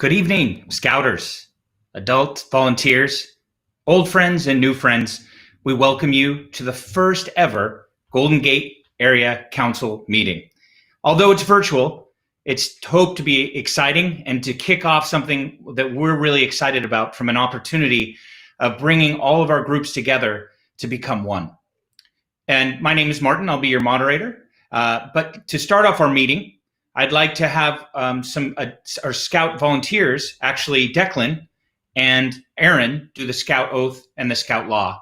Good evening, Scouters, adult volunteers, old friends, and new friends. We welcome you to the first ever Golden Gate Area Council meeting. Although it's virtual, it's hoped to be exciting and to kick off something that we're really excited about from an opportunity of bringing all of our groups together to become one. And my name is Martin. I'll be your moderator. But to start off our meeting, I'd like to have our Scout volunteers, actually Declan and Aaron, do the Scout oath and the Scout law.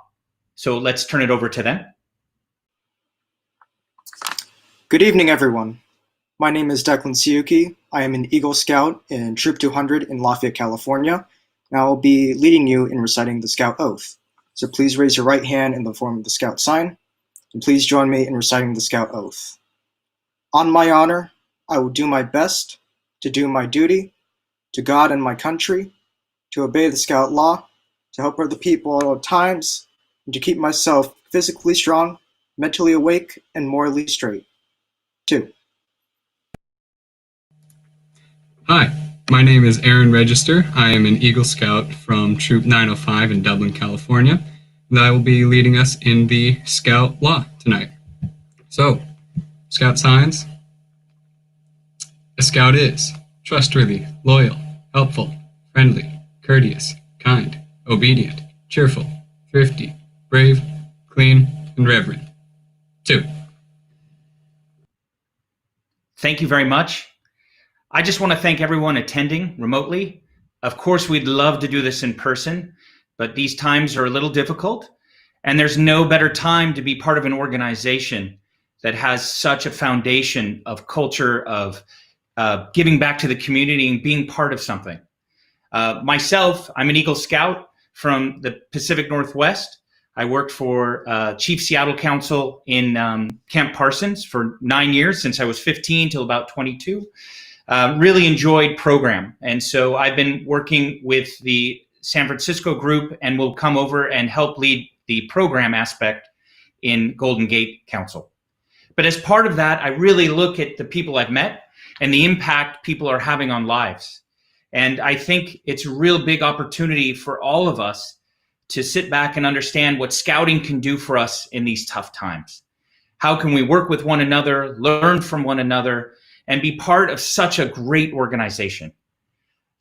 So let's turn it over to them. Good evening, everyone. My name is Declan Siuki. I am an Eagle Scout in Troop 200 in Lafayette, California, and I will be leading you in reciting the Scout oath. So please raise your right hand in the form of the Scout sign, and please join me in reciting the Scout oath. On my honor, I will do my best to do my duty to God and my country, to obey the Scout law, to help other people at all times, and to keep myself physically strong, mentally awake, and morally straight. 2. Hi, my name is Aaron Register. I am an Eagle Scout from Troop 905 in Dublin, California, and I will be leading us in the Scout law tonight. So, Scout signs. A Scout is trustworthy, loyal, helpful, friendly, courteous, kind, obedient, cheerful, thrifty, brave, clean, and reverent. 2. Thank you very much. I just want to thank everyone attending remotely. Of course, we'd love to do this in person, but these times are a little difficult, and there's no better time to be part of an organization that has such a foundation of culture, of giving back to the community and being part of something. Myself, I'm an Eagle Scout from the Pacific Northwest. I worked for Chief Seattle Council in Camp Parsons for 9 years, since I was 15 till about 22. Really enjoyed program. And so I've been working with the San Francisco group and will come over and help lead the program aspect in Golden Gate Council. But as part of that, I really look at the people I've met and the impact people are having on lives. And I think it's a real big opportunity for all of us to sit back and understand what Scouting can do for us in these tough times. How can we work with one another, learn from one another, and be part of such a great organization?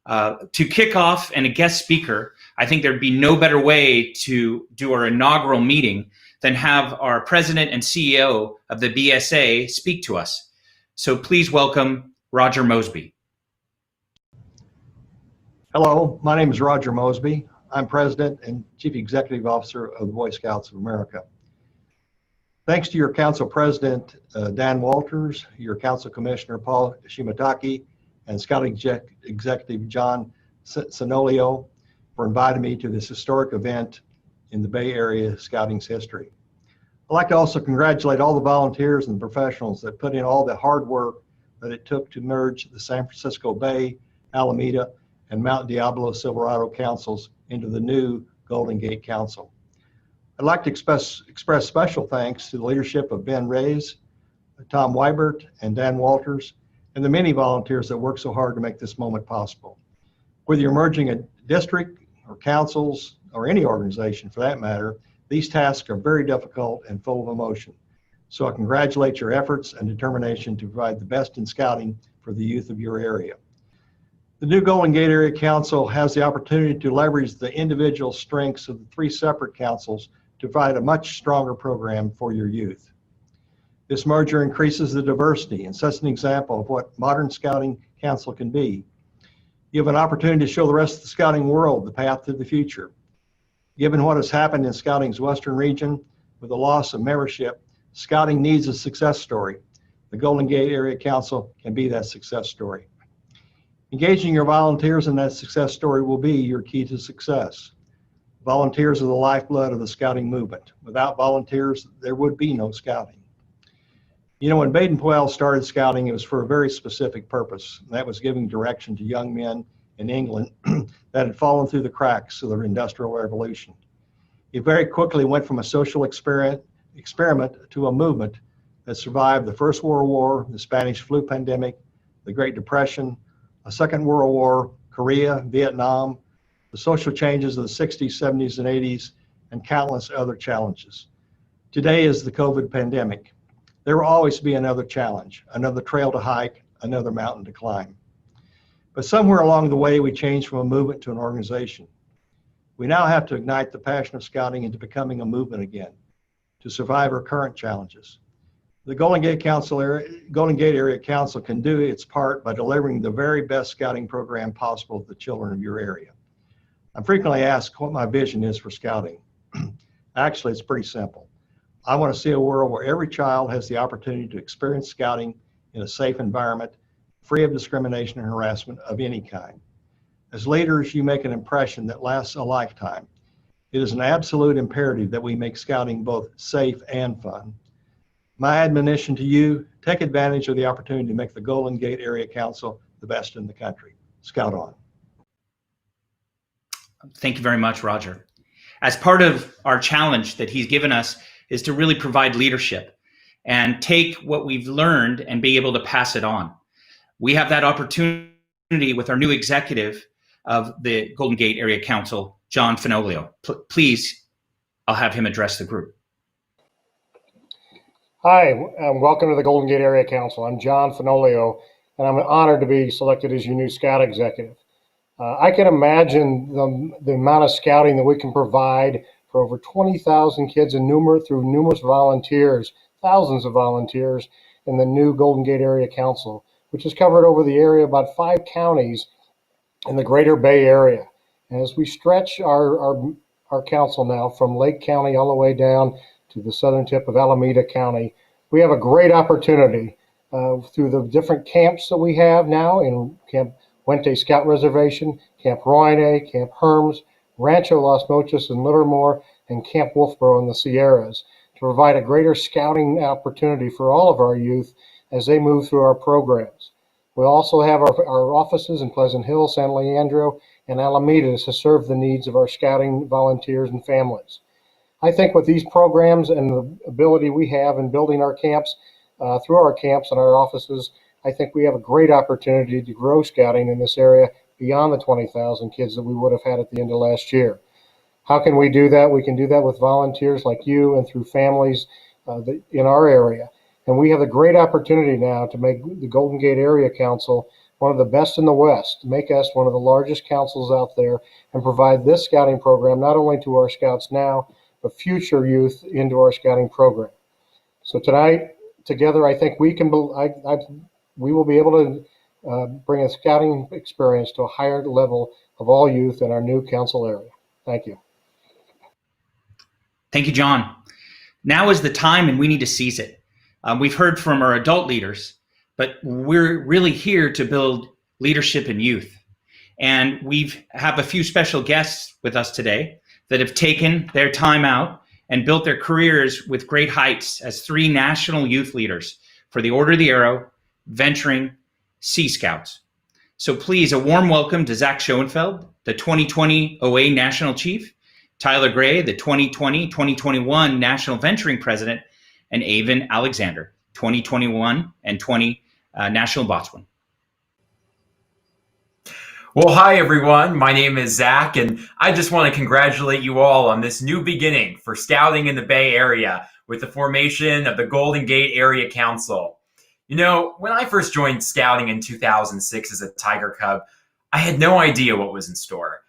To kick off and a guest speaker, I think there'd be no better way to do our inaugural meeting than have our president and CEO of the BSA speak to us. So please welcome Roger Mosby. Hello, my name is Roger Mosby. I'm President and Chief Executive Officer of the Boy Scouts of America. Thanks to your Council President, Dan Walters, your Council Commissioner, Paul Shimataki, and Scouting Executive John Sanolio for inviting me to this historic event in the Bay Area Scouting's history. I'd like to also congratulate all the volunteers and professionals that put in all the hard work that it took to merge the San Francisco Bay, Alameda, and Mount Diablo Silverado councils into the new Golden Gate Council. I'd like to express special thanks to the leadership of Ben Reyes, Tom Weibert, and Dan Walters, and the many volunteers that work so hard to make this moment possible. Whether you're merging a district or councils or any organization for that matter, these tasks are very difficult and full of emotion. So I congratulate your efforts and determination to provide the best in Scouting for the youth of your area. The new Golden Gate Area Council has the opportunity to leverage the individual strengths of the 3 separate councils to provide a much stronger program for your youth. This merger increases the diversity and sets an example of what modern Scouting Council can be. You have an opportunity to show the rest of the Scouting world the path to the future. Given what has happened in Scouting's Western region with the loss of membership, Scouting needs a success story. The Golden Gate Area Council can be that success story. Engaging your volunteers in that success story will be your key to success. Volunteers are the lifeblood of the Scouting movement. Without volunteers, there would be no Scouting. You know, when Baden-Powell started Scouting, it was for a very specific purpose, and that was giving direction to young men in England that had fallen through the cracks of the Industrial Revolution. It very quickly went from a social experiment to a movement that survived the First World War, the Spanish flu pandemic, the Great Depression, a Second World War, Korea, Vietnam, the social changes of the 60s, 70s, and 80s, and countless other challenges. Today is the COVID pandemic. There will always be another challenge, another trail to hike, another mountain to climb. But somewhere along the way, we changed from a movement to an organization. We now have to ignite the passion of scouting into becoming a movement again to survive our current challenges. The Golden Gate Area Council can do its part by delivering the very best scouting program possible to the children of your area. I'm frequently asked what my vision is for scouting. Actually, it's pretty simple. I want to see a world where every child has the opportunity to experience scouting in a safe environment, free of discrimination and harassment of any kind. As leaders, you make an impression that lasts a lifetime. It is an absolute imperative that we make scouting both safe and fun. My admonition to you, take advantage of the opportunity to make the Golden Gate Area Council the best in the country. Scout on. Thank you very much, Roger. As part of our challenge that he's given us is to really provide leadership and take what we've learned and be able to pass it on. We have that opportunity with our new executive of the Golden Gate Area Council, John Fenoglio. Please, I'll have him address the group. Hi, and welcome to the Golden Gate Area Council. I'm John Fenoglio, and I'm honored to be selected as your new Scout executive. I can imagine the amount of scouting that we can provide for over 20,000 kids and through numerous volunteers, thousands of volunteers in the new Golden Gate Area Council, which is covered over the area, about 5 counties in the greater Bay Area. And as we stretch our council now from Lake County all the way down to the southern tip of Alameda County, we have a great opportunity through the different camps that we have now in Camp Wente Scout Reservation, Camp Roine, Camp Herms, Rancho Las Mochas in Livermore, and Camp Wolfboro in the Sierras, to provide a greater scouting opportunity for all of our youth as they move through our programs. We also have our offices in Pleasant Hill, San Leandro, and Alameda to serve the needs of our scouting volunteers and families. I think with these programs and the ability we have in building our camps, through our camps and our offices, I think we have a great opportunity to grow scouting in this area beyond the 20,000 kids that we would have had at the end of last year. How can we do that? We can do that with volunteers like you and through families in our area. And we have a great opportunity now to make the Golden Gate Area Council one of the best in the West, to make us one of the largest councils out there and provide this scouting program not only to our scouts now, but future youth into our scouting program. So tonight, together, I think we will be able to bring a scouting experience to a higher level of all youth in our new council area. Thank you. Thank you, John. Now is the time, and we need to seize it. We've heard from our adult leaders, but we're really here to build leadership in youth. And we have a few special guests with us today that have taken their time out and built their careers with great heights as 3 national youth leaders for the Order of the Arrow, Venturing, Sea Scouts. So please, a warm welcome to Zach Schoenfeld, the 2020 OA National Chief, Tyler Gray, the 2020-2021 National Venturing President, and Avon Alexander, 2021 and 20 National Boatswain. Well, hi, everyone. My name is Zach, and I just want to congratulate you all on this new beginning for scouting in the Bay Area with the formation of the Golden Gate Area Council. You know, when I first joined scouting in 2006 as a Tiger Cub, I had no idea what was in store.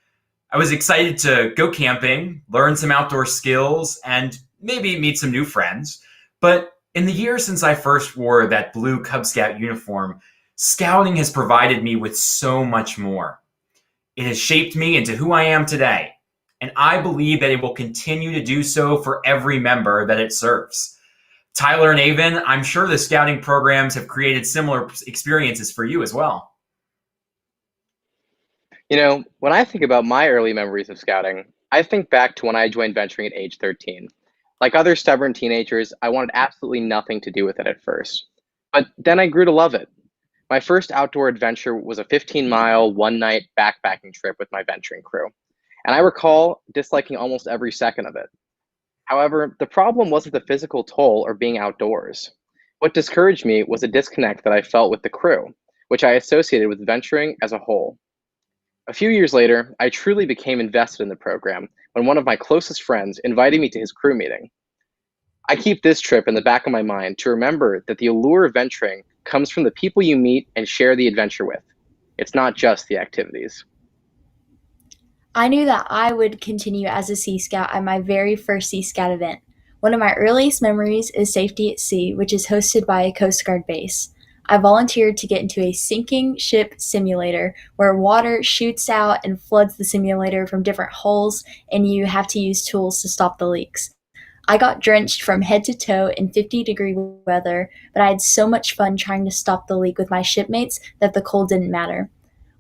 I was excited to go camping, learn some outdoor skills, and maybe meet some new friends. But in the years since I first wore that blue Cub Scout uniform, scouting has provided me with so much more. It has shaped me into who I am today, and I believe that it will continue to do so for every member that it serves. Tyler and Avon, I'm sure the scouting programs have created similar experiences for you as well. You know, when I think about my early memories of scouting, I think back to when I joined venturing at age 13. Like other stubborn teenagers, I wanted absolutely nothing to do with it at first. But then I grew to love it. My first outdoor adventure was a 15-mile, one-night backpacking trip with my venturing crew, and I recall disliking almost every second of it. However, the problem wasn't the physical toll or being outdoors. What discouraged me was a disconnect that I felt with the crew, which I associated with venturing as a whole. A few years later, I truly became invested in the program when one of my closest friends invited me to his crew meeting. I keep this trip in the back of my mind to remember that the allure of venturing comes from the people you meet and share the adventure with. It's not just the activities. I knew that I would continue as a Sea Scout at my very first Sea Scout event. One of my earliest memories is Safety at Sea, which is hosted by a Coast Guard base. I volunteered to get into a sinking ship simulator where water shoots out and floods the simulator from different holes, and you have to use tools to stop the leaks. I got drenched from head to toe in 50-degree weather, but I had so much fun trying to stop the leak with my shipmates that the cold didn't matter.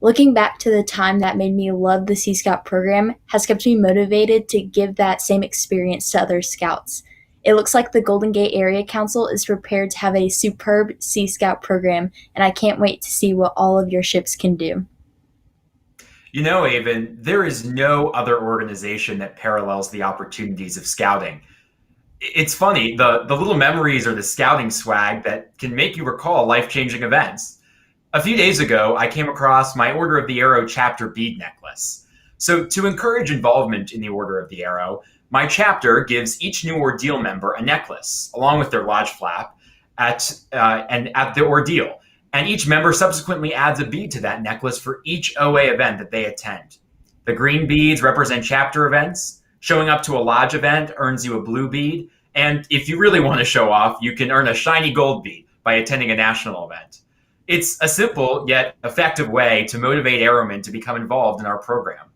Looking back to the time that made me love the Sea Scout program has kept me motivated to give that same experience to other scouts. It looks like the Golden Gate Area Council is prepared to have a superb Sea Scout program, and I can't wait to see what all of your ships can do. You know, Avon, there is no other organization that parallels the opportunities of scouting. It's funny, the little memories or the scouting swag that can make you recall life-changing events. A few days ago, I came across my Order of the Arrow chapter bead necklace. So to encourage involvement in the Order of the Arrow, my chapter gives each new ordeal member a necklace, along with their lodge flap, at the ordeal. And each member subsequently adds a bead to that necklace for each OA event that they attend. The green beads represent chapter events. Showing up to a lodge event earns you a blue bead. And if you really want to show off, you can earn a shiny gold bead by attending a national event. It's a simple yet effective way to motivate airmen to become involved in our program.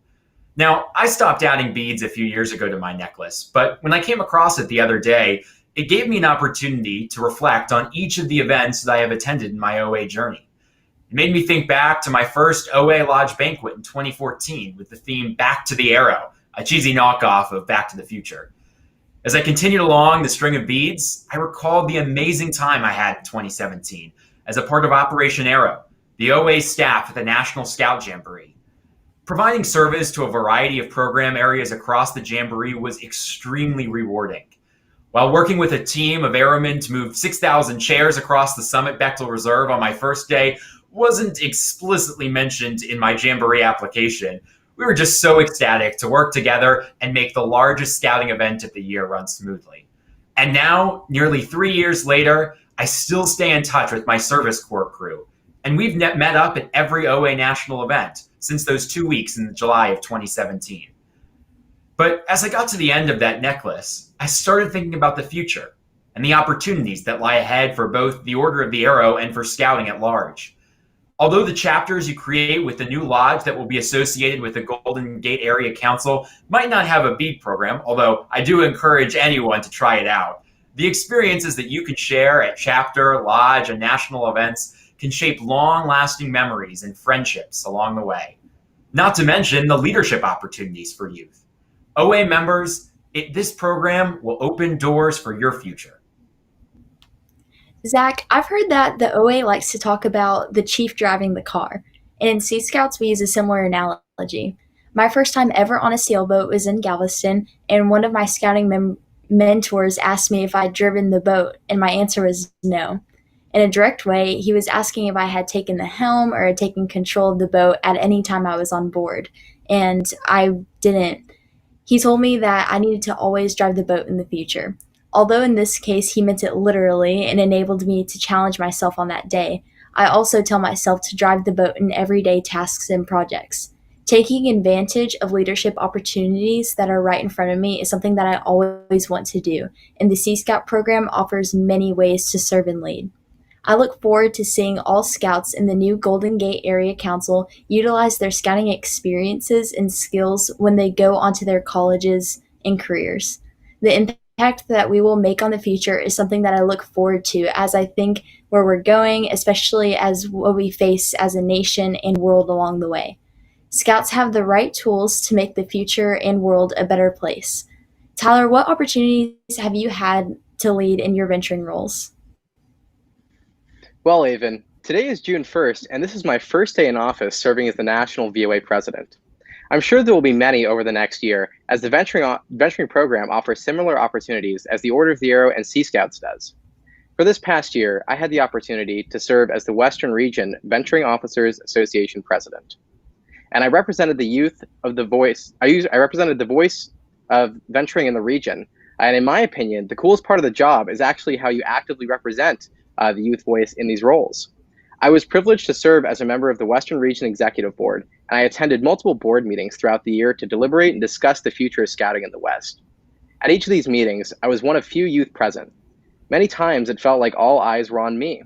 Now, I stopped adding beads a few years ago to my necklace, but when I came across it the other day, it gave me an opportunity to reflect on each of the events that I have attended in my OA journey. It made me think back to my first OA Lodge banquet in 2014 with the theme Back to the Arrow, a cheesy knockoff of Back to the Future. As I continued along the string of beads, I recalled the amazing time I had in 2017 as a part of Operation Arrow, the OA staff at the National Scout Jamboree. Providing service to a variety of program areas across the Jamboree was extremely rewarding. While working with a team of airmen to move 6,000 chairs across the Summit Bechtel Reserve on my first day wasn't explicitly mentioned in my Jamboree application, we were just so ecstatic to work together and make the largest scouting event of the year run smoothly. And now, nearly 3 years later, I still stay in touch with my Service Corps crew, and we've met up at every OA national event since those 2 weeks in July of 2017. But as I got to the end of that necklace, I started thinking about the future and the opportunities that lie ahead for both the Order of the Arrow and for scouting at large. Although the chapters you create with the new lodge that will be associated with the Golden Gate Area Council might not have a bead program, although I do encourage anyone to try it out, the experiences that you can share at chapter, lodge, and national events can shape long-lasting memories and friendships along the way. Not to mention the leadership opportunities for youth. OA members, this program will open doors for your future. Zach, I've heard that the OA likes to talk about the chief driving the car, and in Sea Scouts we use a similar analogy. My first time ever on a sailboat was in Galveston, and one of my scouting mentors asked me if I'd driven the boat, and my answer was no. In a direct way, he was asking if I had taken the helm or had taken control of the boat at any time I was on board, and I didn't. He told me that I needed to always drive the boat in the future. Although in this case he meant it literally and enabled me to challenge myself on that day, I also tell myself to drive the boat in everyday tasks and projects. Taking advantage of leadership opportunities that are right in front of me is something that I always want to do, and the Sea Scout program offers many ways to serve and lead. I look forward to seeing all scouts in the new Golden Gate Area Council utilize their scouting experiences and skills when they go onto their colleges and careers. The impact that we will make on the future is something that I look forward to as I think where we're going, especially as what we face as a nation and world along the way. Scouts have the right tools to make the future and world a better place. Tyler, what opportunities have you had to lead in your venturing roles? Well, Avon, today is June 1st, and this is my first day in office serving as the National VOA President. I'm sure there will be many over the next year, as the venturing program offers similar opportunities as the Order of the Arrow and Sea Scouts does. For this past year, I had the opportunity to serve as the Western Region Venturing Officers Association President. and I represented the youth of the voice. I represented the voice of venturing in the region. And in my opinion, the coolest part of the job is actually how you actively represent the youth voice in these roles. I was privileged to serve as a member of the Western Region Executive Board, and I attended multiple board meetings throughout the year to deliberate and discuss the future of scouting in the West. At each of these meetings, I was one of few youth present. Many times it felt like all eyes were on me.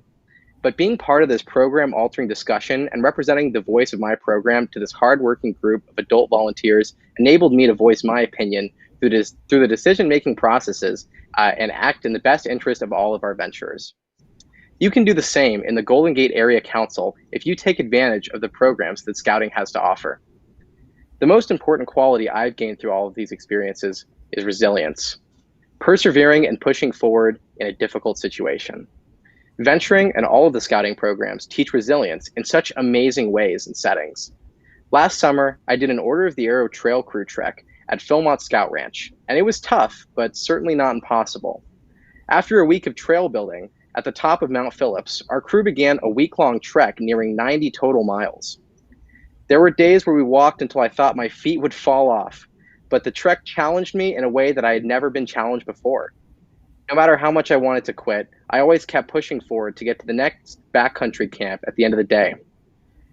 But being part of this program-altering discussion and representing the voice of my program to this hardworking group of adult volunteers enabled me to voice my opinion through the decision-making processes and act in the best interest of all of our venturers. You can do the same in the Golden Gate Area Council if you take advantage of the programs that Scouting has to offer. The most important quality I've gained through all of these experiences is resilience, persevering and pushing forward in a difficult situation. Venturing and all of the Scouting programs teach resilience in such amazing ways and settings. Last summer, I did an Order of the Arrow trail crew trek at Philmont Scout Ranch, and it was tough, but certainly not impossible. After a week of trail building, at the top of Mount Phillips, our crew began a week-long trek nearing 90 total miles. There were days where we walked until I thought my feet would fall off, but the trek challenged me in a way that I had never been challenged before. No matter how much I wanted to quit, I always kept pushing forward to get to the next backcountry camp at the end of the day.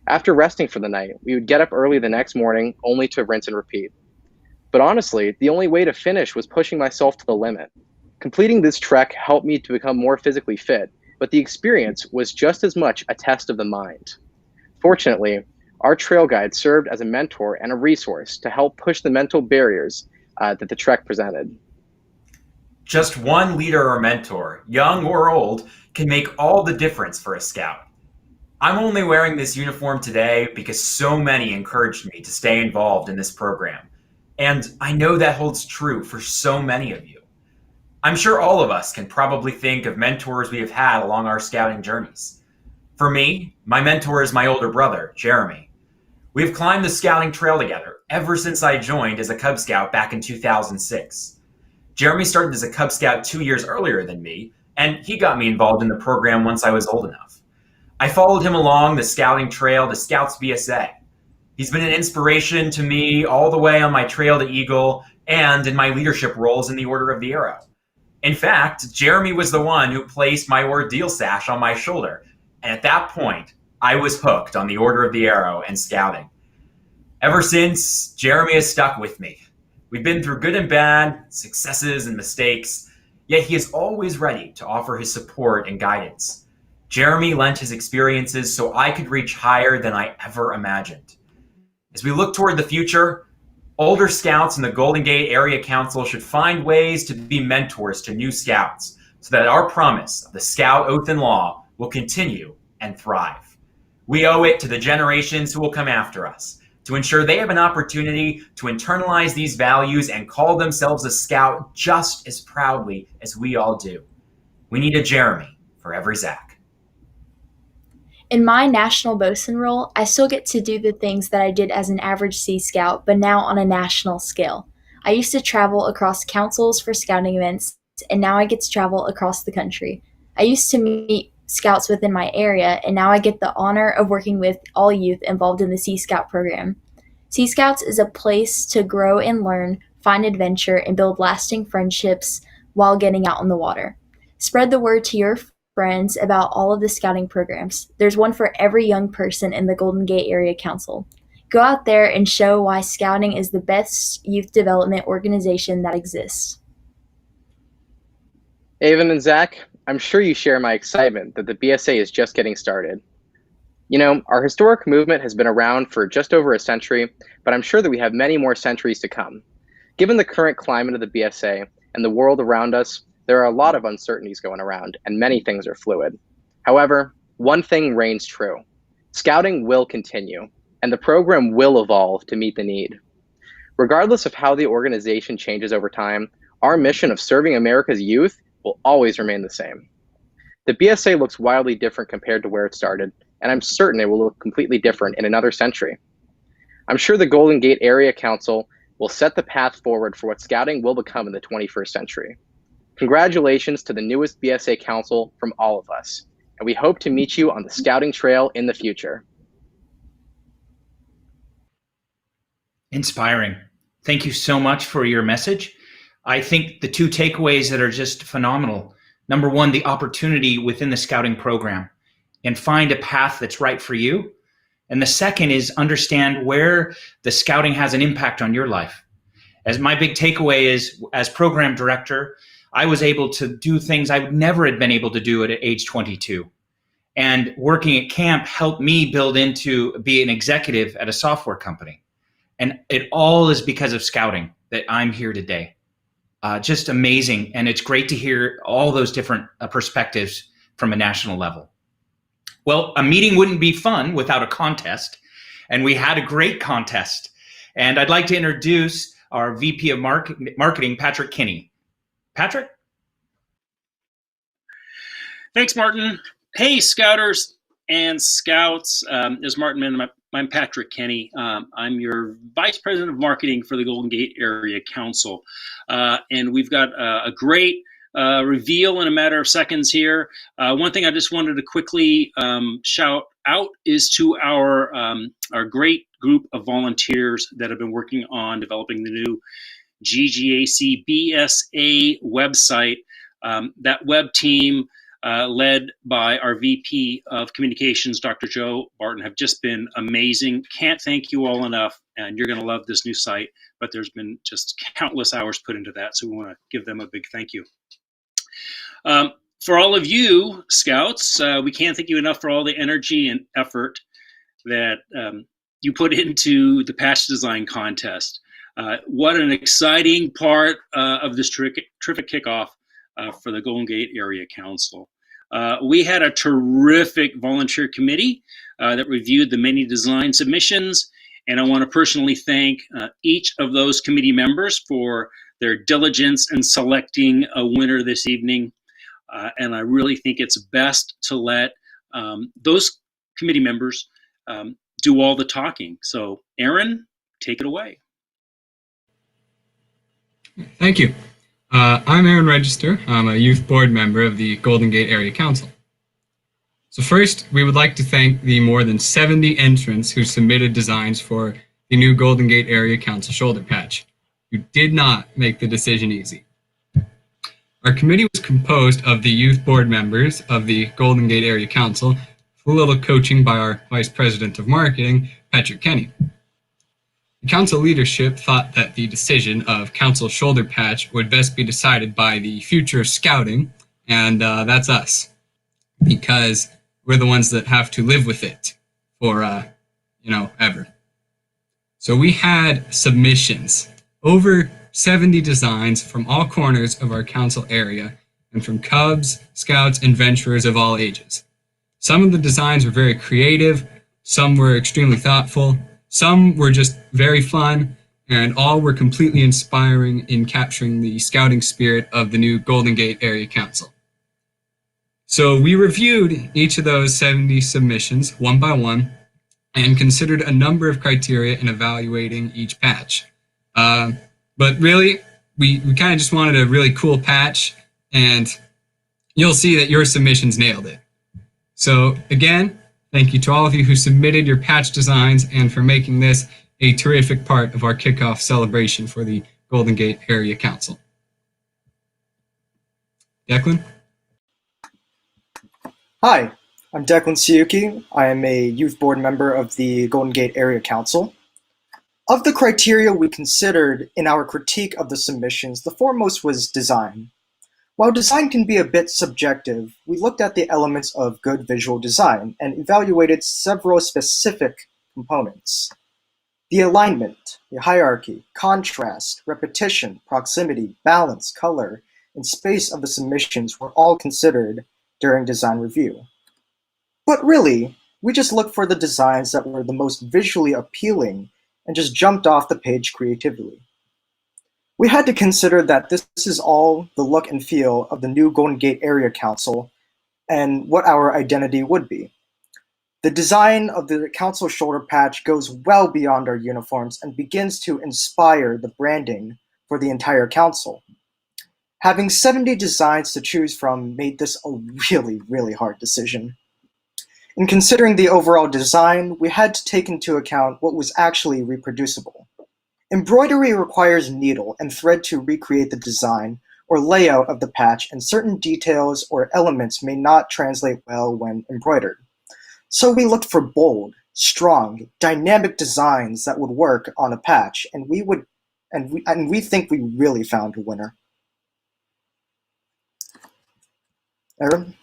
After resting for the night, we would get up early the next morning only to rinse and repeat. But honestly, the only way to finish was pushing myself to the limit. Completing this trek helped me to become more physically fit, but the experience was just as much a test of the mind. Fortunately, our trail guide served as a mentor and a resource to help push the mental barriers that the trek presented. Just one leader or mentor, young or old, can make all the difference for a scout. I'm only wearing this uniform today because so many encouraged me to stay involved in this program. And I know that holds true for so many of you. I'm sure all of us can probably think of mentors we have had along our scouting journeys. For me, my mentor is my older brother, Jeremy. We have climbed the scouting trail together ever since I joined as a Cub Scout back in 2006. Jeremy started as a Cub Scout 2 years earlier than me, and he got me involved in the program once I was old enough. I followed him along the scouting trail to Scouts BSA. He's been an inspiration to me all the way on my trail to Eagle and in my leadership roles in the Order of the Arrow. In fact, Jeremy was the one who placed my ordeal sash on my shoulder, and at that point, I was hooked on the Order of the Arrow and scouting. Ever since, Jeremy has stuck with me. We've been through good and bad, successes and mistakes, yet he is always ready to offer his support and guidance. Jeremy lent his experiences so I could reach higher than I ever imagined. As we look toward the future, older scouts in the Golden Gate Area Council should find ways to be mentors to new scouts so that our promise of the Scout Oath and Law will continue and thrive. We owe it to the generations who will come after us to ensure they have an opportunity to internalize these values and call themselves a scout just as proudly as we all do. We need a Jeremy for every Zach. In my national bosun role, I still get to do the things that I did as an average Sea Scout, but now on a national scale. I used to travel across councils for scouting events, and now I get to travel across the country. I used to meet scouts within my area, and now I get the honor of working with all youth involved in the Sea Scout program. Sea Scouts is a place to grow and learn, find adventure, and build lasting friendships while getting out on the water. Spread the word to your friends about all of the scouting programs. There's one for every young person in the Golden Gate Area Council. Go out there and show why scouting is the best youth development organization that exists. Avon and Zach, I'm sure you share my excitement that the BSA is just getting started. You know, our historic movement has been around for just over a century, but I'm sure that we have many more centuries to come. Given the current climate of the BSA and the world around us, there are a lot of uncertainties going around, and many things are fluid. However, one thing reigns true. Scouting will continue, and the program will evolve to meet the need. Regardless of how the organization changes over time, our mission of serving America's youth will always remain the same. The BSA looks wildly different compared to where it started, and I'm certain it will look completely different in another century. I'm sure the Golden Gate Area Council will set the path forward for what scouting will become in the 21st century. Congratulations to the newest BSA Council from all of us, and we hope to meet you on the scouting trail in the future. Inspiring. Thank you so much for your message. I think the two takeaways that are just phenomenal. Number one, the opportunity within the scouting program and find a path that's right for you. And the second is understand where the scouting has an impact on your life. As my big takeaway is, as program director, I was able to do things I would never have been able to do at age 22. And working at camp helped me be an executive at a software company. And it all is because of scouting that I'm here today. Just amazing. And it's great to hear all those different perspectives from a national level. Well, a meeting wouldn't be fun without a contest. And we had a great contest. And I'd like to introduce our VP of Marketing, Patrick Kinney. Patrick? Thanks, Martin. Hey, Scouters and Scouts. As Martin mentioned, I'm Patrick Kinney. I'm your Vice President of Marketing for the Golden Gate Area Council. And we've got a great reveal in a matter of seconds here. One thing I just wanted to quickly shout out is to our great group of volunteers that have been working on developing the new GGAC BSA website. That web team, led by our VP of Communications, Dr. Joe Barton, have just been amazing. Can't thank you all enough, and you're going to love this new site, but there's been just countless hours put into that, so we want to give them a big thank you. For all of you, Scouts, we can't thank you enough for all the energy and effort that you put into the patch design contest. What an exciting part of this terrific kickoff for the Golden Gate Area Council. We had a terrific volunteer committee that reviewed the many design submissions, and I want to personally thank each of those committee members for their diligence in selecting a winner this evening. And I really think it's best to let those committee members do all the talking. So, Aaron, take it away. Thank you. I'm Aaron Register. I'm a youth board member of the Golden Gate Area Council. So first, we would like to thank the more than 70 entrants who submitted designs for the new Golden Gate Area Council shoulder patch, who did not make the decision easy. Our committee was composed of the youth board members of the Golden Gate Area Council, with a little coaching by our Vice President of Marketing, Patrick Kinney. The council leadership thought that the decision of council shoulder patch would best be decided by the future of scouting, and that's us, because we're the ones that have to live with it for, ever. So we had submissions, over 70 designs from all corners of our council area, and from Cubs, Scouts, and Venturers of all ages. Some of the designs were very creative, some were extremely thoughtful, some were just very fun, and all were completely inspiring in capturing the scouting spirit of the new Golden Gate Area Council. So we reviewed each of those 70 submissions one by one and considered a number of criteria in evaluating each patch. But really, we kind of just wanted a really cool patch, and you'll see that your submissions nailed it. So again, thank you to all of you who submitted your patch designs and for making this a terrific part of our kickoff celebration for the Golden Gate Area Council. Declan? Hi, I'm Declan Siuki. I am a youth board member of the Golden Gate Area Council. Of the criteria we considered in our critique of the submissions, the foremost was design. While design can be a bit subjective, we looked at the elements of good visual design and evaluated several specific components. The alignment, the hierarchy, contrast, repetition, proximity, balance, color, and space of the submissions were all considered during design review. But really, we just looked for the designs that were the most visually appealing and just jumped off the page creatively. We had to consider that this is all the look and feel of the new Golden Gate Area Council and what our identity would be. The design of the council shoulder patch goes well beyond our uniforms and begins to inspire the branding for the entire council. Having 70 designs to choose from made this a really, really hard decision. In considering the overall design, we had to take into account what was actually reproducible. Embroidery requires needle and thread to recreate the design or layout of the patch, and certain details or elements may not translate well when embroidered. So we looked for bold, strong, dynamic designs that would work on a patch, and we think we really found a winner. Aaron?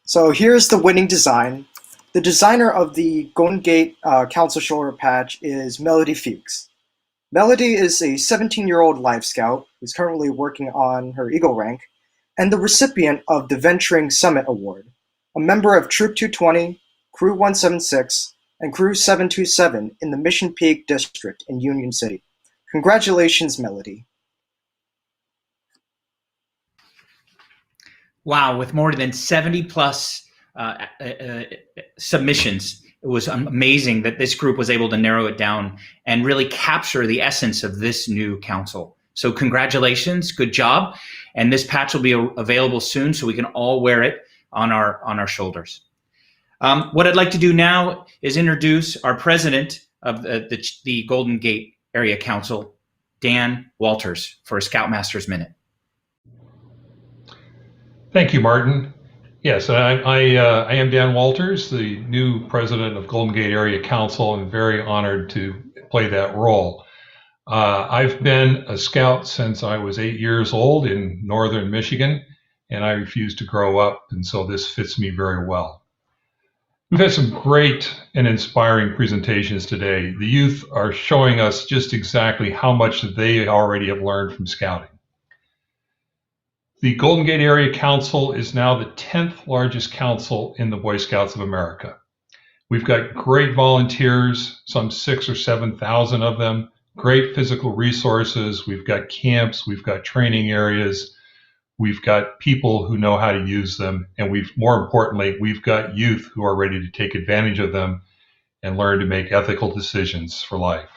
So here's the winning design. The designer of the Golden Gate Council Shoulder Patch is Melody Fuchs. Melody is a 17-year-old Life Scout who's currently working on her Eagle rank, and the recipient of the Venturing Summit Award, a member of Troop 220, Crew 176, and Crew 727 in the Mission Peak District in Union City. Congratulations, Melody. Wow, with more than 70 plus submissions, it was amazing that this group was able to narrow it down and really capture the essence of this new council. So congratulations, good job. And this patch will be available soon so we can all wear it on our shoulders. What I'd like to do now is introduce our president of the Golden Gate Area Council, Dan Walters, for a Scoutmaster's Minute. Thank you, Martin. Yes, I am Dan Walters, the new president of Golden Gate Area Council. I'm very honored to play that role. I've been a scout since I was 8 years old in northern Michigan, and I refused to grow up, and so this fits me very well. We've had some great and inspiring presentations today. The youth are showing us just exactly how much they already have learned from scouting. The Golden Gate Area Council is now the 10th largest council in the Boy Scouts of America. We've got great volunteers, some 6,000 or 7,000 of them, great physical resources. We've got camps, we've got training areas, we've got people who know how to use them, and more importantly, we've got youth who are ready to take advantage of them and learn to make ethical decisions for life.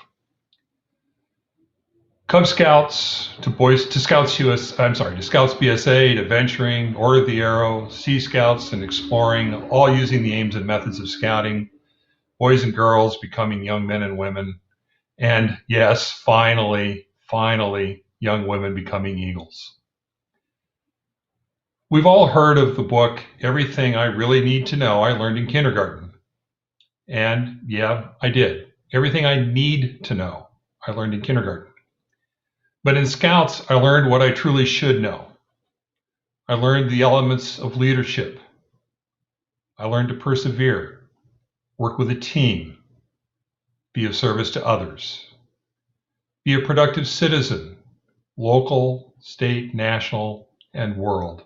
Cub Scouts to Scouts BSA, to Venturing, Order of the Arrow, Sea Scouts, and Exploring, all using the aims and methods of scouting, boys and girls becoming young men and women, and yes, finally, young women becoming Eagles. We've all heard of the book, Everything I Really Need to Know I Learned in Kindergarten. And yeah, I did. Everything I need to know I learned in kindergarten. But in Scouts, I learned what I truly should know. I learned the elements of leadership. I learned to persevere, work with a team, be of service to others, be a productive citizen, local, state, national, and world.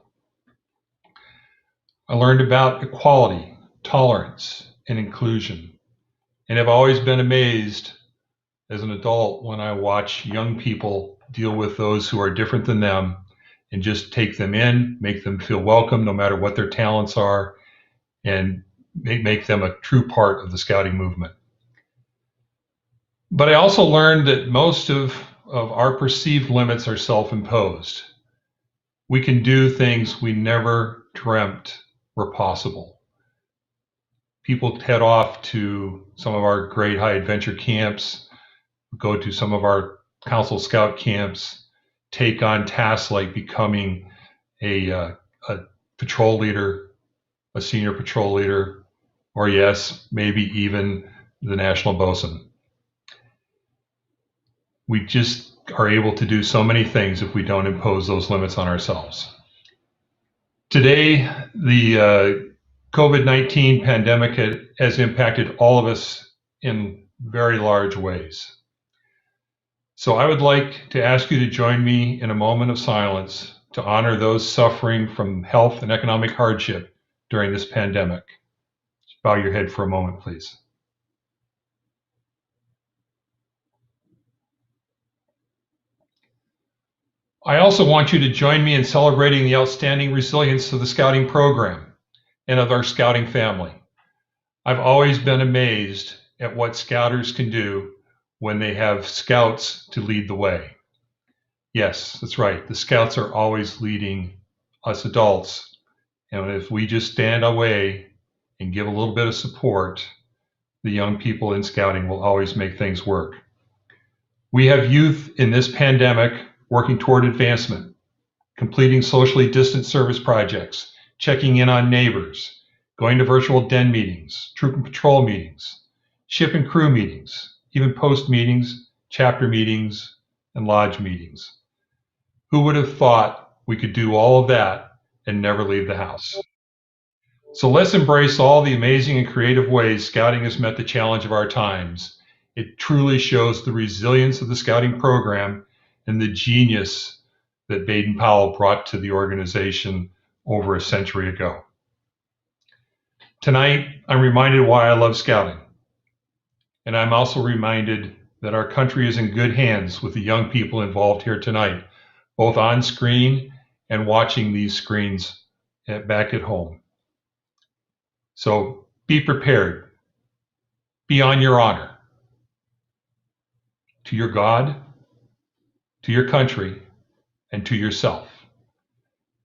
I learned about equality, tolerance, and inclusion, and have always been amazed as an adult when I watch young people deal with those who are different than them and just take them in, make them feel welcome no matter what their talents are, and make them a true part of the scouting movement. But I also learned that most of our perceived limits are self-imposed. We can do things we never dreamt were possible. People head off to some of our great high adventure camps, go to some of our Council Scout camps, take on tasks like becoming a patrol leader, a senior patrol leader, or yes, maybe even the National Bosun. We just are able to do so many things if we don't impose those limits on ourselves. Today, the COVID-19 pandemic has impacted all of us in very large ways. So I would like to ask you to join me in a moment of silence to honor those suffering from health and economic hardship during this pandemic. Just bow your head for a moment, please. I also want you to join me in celebrating the outstanding resilience of the Scouting program and of our Scouting family. I've always been amazed at what Scouters can do when they have Scouts to lead the way. Yes, that's right. The Scouts are always leading us adults, And if we just stand away and give a little bit of support, the young people in scouting will always make things work. We have youth in this pandemic working toward advancement, completing socially distant service projects, checking in on neighbors, going to virtual den meetings, troop and patrol meetings, ship and crew meetings, even post meetings, chapter meetings, and lodge meetings. Who would have thought we could do all of that and never leave the house? So let's embrace all the amazing and creative ways scouting has met the challenge of our times. It truly shows the resilience of the scouting program and the genius that Baden-Powell brought to the organization over a century ago. Tonight, I'm reminded why I love scouting. And I'm also reminded that our country is in good hands with the young people involved here tonight, both on screen and watching these screens back at home. So be prepared. Be on your honor to your God, to your country, and to yourself.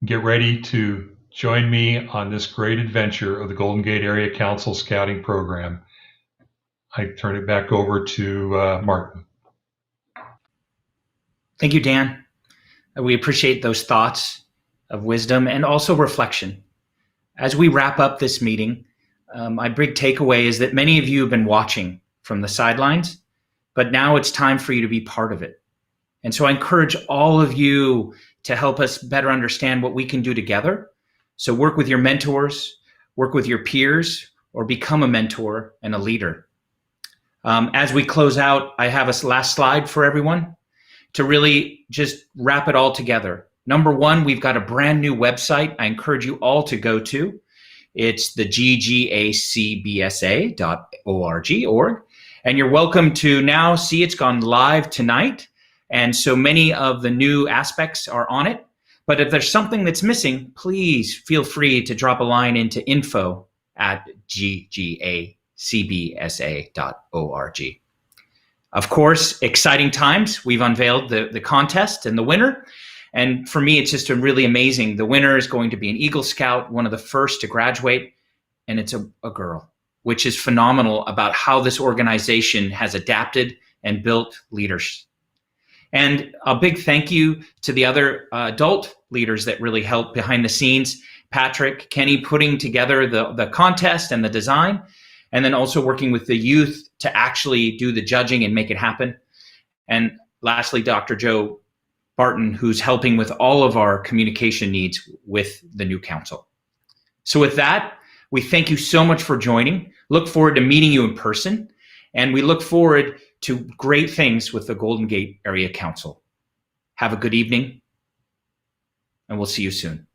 Get ready to join me on this great adventure of the Golden Gate Area Council Scouting Program. I turn it back over to Martin. Thank you, Dan. We appreciate those thoughts of wisdom and also reflection. As we wrap up this meeting, my big takeaway is that many of you have been watching from the sidelines, but now it's time for you to be part of it. And so I encourage all of you to help us better understand what we can do together. So work with your mentors, work with your peers, or become a mentor and a leader. As we close out, I have a last slide for everyone to really just wrap it all together. Number one, we've got a brand new website I encourage you all to go to. It's the ggacbsa.org. And you're welcome to now see it's gone live tonight. And so many of the new aspects are on it. But if there's something that's missing, please feel free to drop a line into info@ggacbsa.org. Of course, exciting times. We've unveiled the contest and the winner. And for me, it's just really amazing. The winner is going to be an Eagle Scout, one of the first to graduate, and it's a girl, which is phenomenal about how this organization has adapted and built leaders. And a big thank you to the other adult leaders that really helped behind the scenes. Patrick, Kenny, putting together the contest and the design, and then also working with the youth to actually do the judging and make it happen. And lastly, Dr. Joe Barton, who's helping with all of our communication needs with the new council. So with that, we thank you so much for joining. Look forward to meeting you in person, and we look forward to great things with the Golden Gate Area Council. Have a good evening, and we'll see you soon.